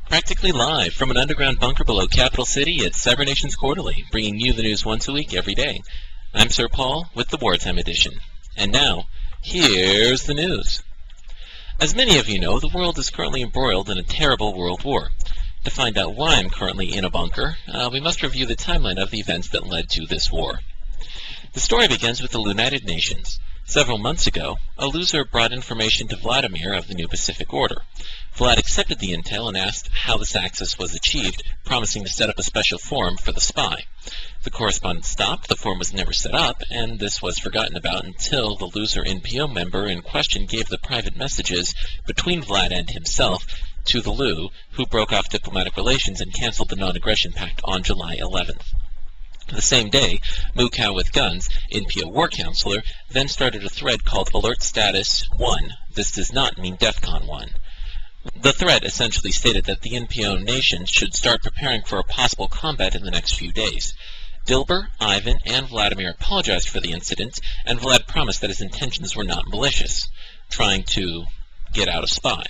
Practically live from an underground bunker below Capital City, it's CyberNations Quarterly, bringing you the news once a week, every day. I'm Sir Paul with the Wartime Edition. And now, here's the news. As many of you know, the world is currently embroiled in a terrible world war. To find out why I'm currently in a bunker, we must review the timeline of the events that led to this war. The story begins with the United Nations. Several months ago, a loser brought information to Vladimir of the New Pacific Order. Vlad accepted the intel and asked how this access was achieved, promising to set up a special forum for the spy. The correspondence stopped, the forum was never set up, and this was forgotten about until the loser NPO member in question gave the private messages between Vlad and himself to the Lu, who broke off diplomatic relations and canceled the non-aggression pact on July 11th. The same day, Mukau with Guns, NPO War Counselor, then started a thread called Alert Status 1. This does not mean DEFCON 1. The thread essentially stated that the NPO nations should start preparing for a possible combat in the next few days. Dilber, Ivan, and Vladimir apologized for the incident, and Vlad promised that his intentions were not malicious, trying to get out a spy.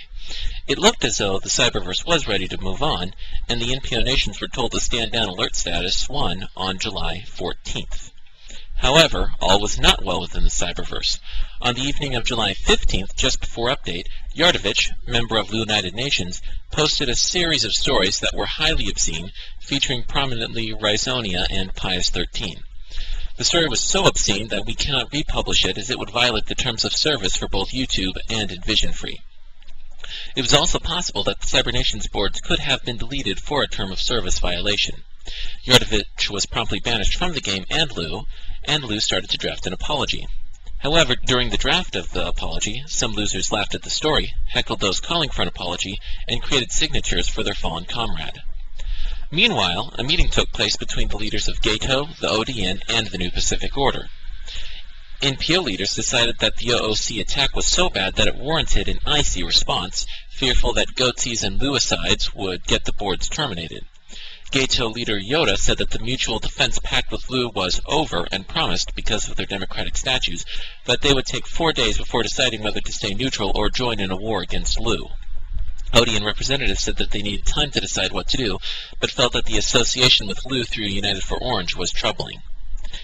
It looked as though the Cyberverse was ready to move on, and the NPO nations were told to stand down Alert Status 1 on July 14th. However, all was not well within the Cyberverse. On the evening of July 15th, just before update, Yardovich, member of the United Nations, posted a series of stories that were highly obscene, featuring prominently Rhizonia and Pius 13. The story was so obscene that we cannot republish it, as it would violate the terms of service for both YouTube and AdvisionFree. It was also possible that the CyberNations boards could have been deleted for a term of service violation. Yardovich was promptly banished from the game and Lu started to draft an apology. However, during the draft of the apology, some losers laughed at the story, heckled those calling for an apology, and created signatures for their fallen comrade. Meanwhile, a meeting took place between the leaders of Gato, the ODN, and the New Pacific Order. NPO leaders decided that the OOC attack was so bad that it warranted an icy response, fearful that Goatees and Luicides would get the boards terminated. Gato leader Yoda said that the mutual defense pact with Lu was over and promised, because of their democratic statutes, that they would take 4 days before deciding whether to stay neutral or join in a war against Lu. ODN representatives said that they needed time to decide what to do, but felt that the association with Lu through United for Orange was troubling.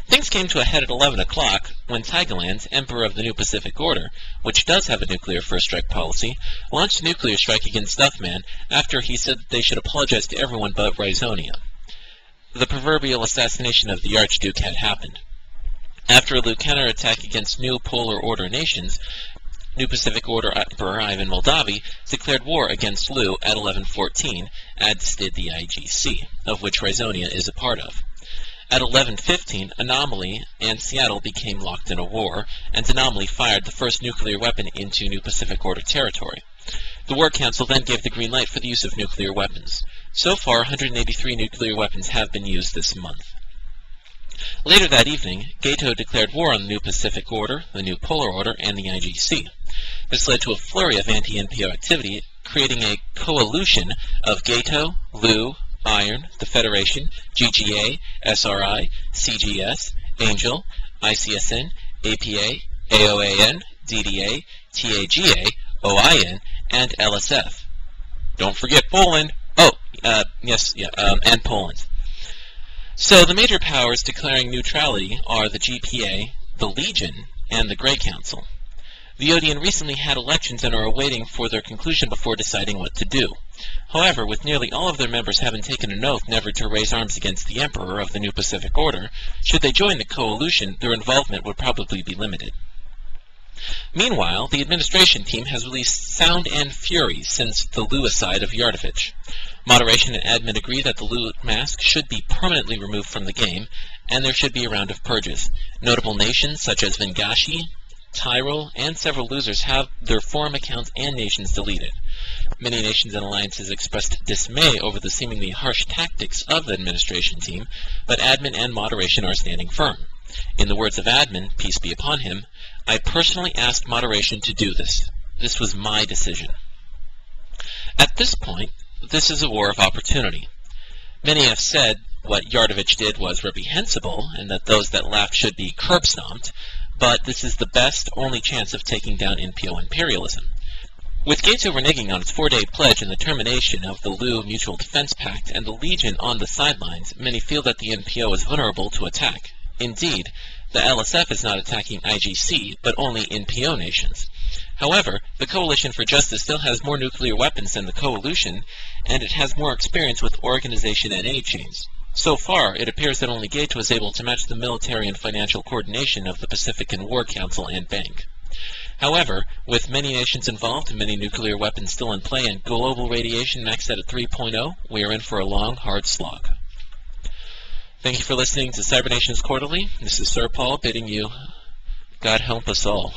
Things came to a head at 11 o'clock when Tigerland, Emperor of the New Pacific Order, which does have a nuclear first strike policy, launched a nuclear strike against Stuffman after he said that they should apologize to everyone but Rhizonia. The proverbial assassination of the Archduke had happened. After a Lu counterattack against New Polar Order nations, New Pacific Order Emperor Ivan Moldavi declared war against Lu at 11:14, as did the IGC, of which Rhizonia is a part of. At 11:15, Anomaly and Seattle became locked in a war, and Anomaly fired the first nuclear weapon into New Pacific Order territory. The War Council then gave the green light for the use of nuclear weapons. So far, 183 nuclear weapons have been used this month. Later that evening, Gato declared war on the New Pacific Order, the New Polar Order, and the IGC. This led to a flurry of anti-NPO activity, creating a coalition of Gato, Lu, Iron, the Federation, GGA, SRI, CGS, Angel, ICSN, APA, AOAN, DDA, TAGA, OIN, and LSF. Don't forget Poland! And Poland. So the major powers declaring neutrality are the GPA, the Legion, and the Grey Council. The ODN recently had elections and are awaiting for their conclusion before deciding what to do. However, with nearly all of their members having taken an oath never to raise arms against the Emperor of the New Pacific Order, should they join the coalition, their involvement would probably be limited. Meanwhile, the administration team has released Sound and Fury since the Luicide of Yardovich. Moderation and admin agree that the Lu mask should be permanently removed from the game, and there should be a round of purges. Notable nations such as Vengashi, Tyrol, and several losers have their forum accounts and nations deleted. Many nations and alliances expressed dismay over the seemingly harsh tactics of the administration team, but admin and moderation are standing firm. In the words of admin, peace be upon him, I personally asked moderation to do this. This was my decision. At this point, this is a war of opportunity. Many have said what Yardovich did was reprehensible, and that those that laughed should be curb-stomped, but this is the best, only chance of taking down NPO imperialism. With Gates reneging on its 4-day pledge and the termination of the Liu Mutual Defense Pact and the Legion on the sidelines, many feel that the NPO is vulnerable to attack. Indeed, the LSF is not attacking IGC, but only NPO nations. However, the Coalition for Justice still has more nuclear weapons than the Coalition, and it has more experience with organization and aid chains. So far, it appears that only Gates was able to match the military and financial coordination of the Pacific War Council and Bank. However, with many nations involved and many nuclear weapons still in play and global radiation maxed out at 3.0, we are in for a long, hard slog. Thank you for listening to Cyber Nations Quarterly. This is Sir Paul bidding you, God help us all.